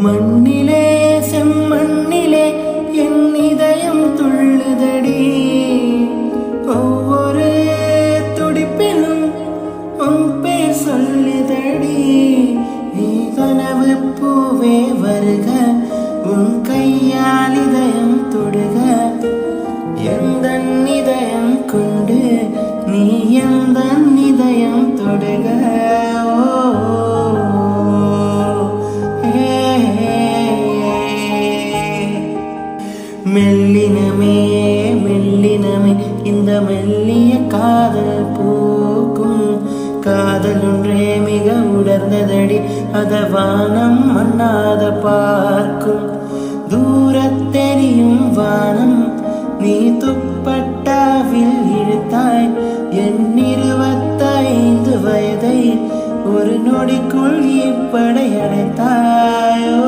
மண்ணிலே செம்மண்ணிலே என் இதயம் துள்ளுதடி. ஒவ்வொரு துடிப்பிலும் உன் பேர் சொல்லுதடி. நீ கனவு பூவே வருக, உன் கையால் இதயம் தொடுக. எந்த இதயம் கொண்டு நீ எந்த இதயம் தொடுக. மெல்லினமே மெல்லினமே இந்த மெல்லிய காதல் பூக்கும். காதல் ஒன்றே மிக உணர்ந்ததடி, அத வானம் மண்ணாத பார்க்கும். தூரத்தெரியும் வானம் நீ துப்பட்டாவில் இழுத்தாய். என் 25 வயதை ஒரு நொடிக்குள் இப்படை அடைத்தாயோ.